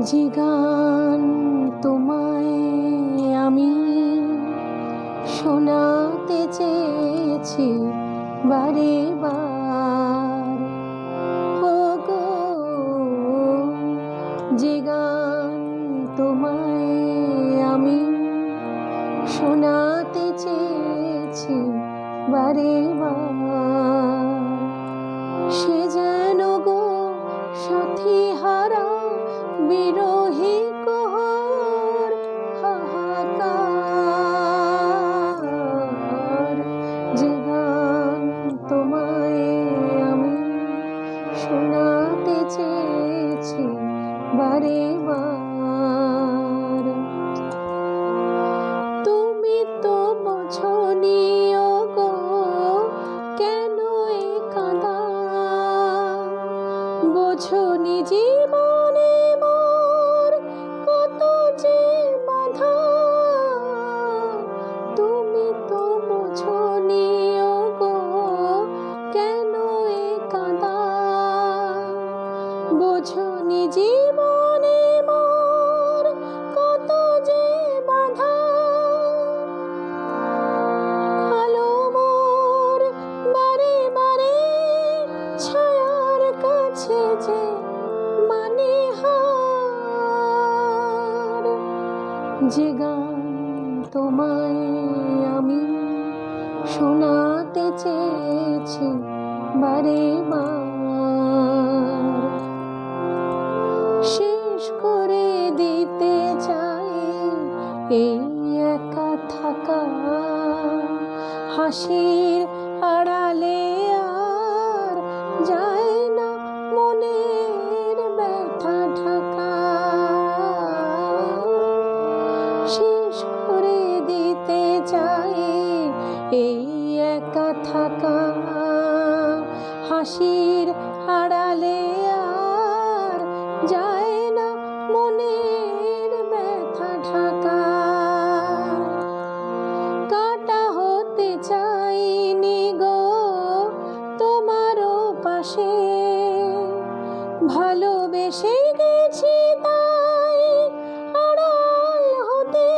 যে গান তোমায় আমি শোনাতে চেয়েছি বারে বার, ও গো, যে গান তোমায় আমি শোনাতে চেয়েছি বারে বার, সে যেন গো সাথী হারা বিরহী কোহর হাহাকার। যে গান তোমায় আমি শোনাতে চেয়েছি বারে বার, তুমি তো বোঝনি ও গো কেন এ কাঁদা, বোঝনি জীবনে মোর কত যে বাধা। তুমি তো বোঝনি ও গো কেন এ কাঁদা, বোঝনি জীবনে মোর কত যে বাধা। আলো মোর বারে বারে ছায়ার কাছে যে মানে হার, যে গান তোমায় আমি শোনাতে চেয়েছি বারে বার, শেষ করে দিতে চাই এই একা থাকা, হাসির আড়ালে আর যায় না মনের ব্যথা ঢাকা। শেষ করে দিতে চাই এই একা থাকা, হাসির আড়ালে আর যায় না মনের ব্যথা ঢাকা। কাটা হতে চাইনি গো তোমারও পাশে, ভালোবেসে গেছি তাই আড়াল হতে।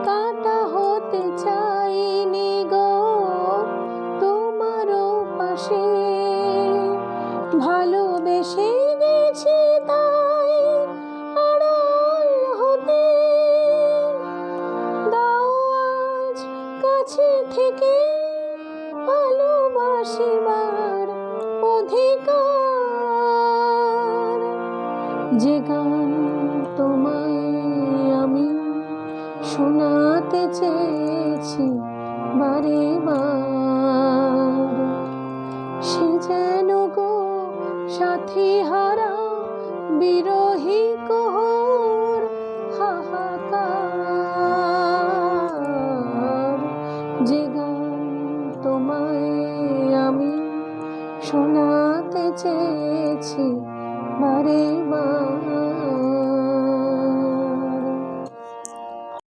কাটা হতে চাইনি গো তোমারও পাশে, ভালোবেসে গেছি তাই আড়াল হতে। দাও আজ কাছে থেকে ভালোবাসিবার অধিকার, যে গান তোমায় আমি শোনাতে চেয়েছি বারে বার, সে যেন গো সাথী হারা বিরহী কোহর হাহাকার। যে গান তোমায় আমি শোনাতে চেয়েছি বারে বার।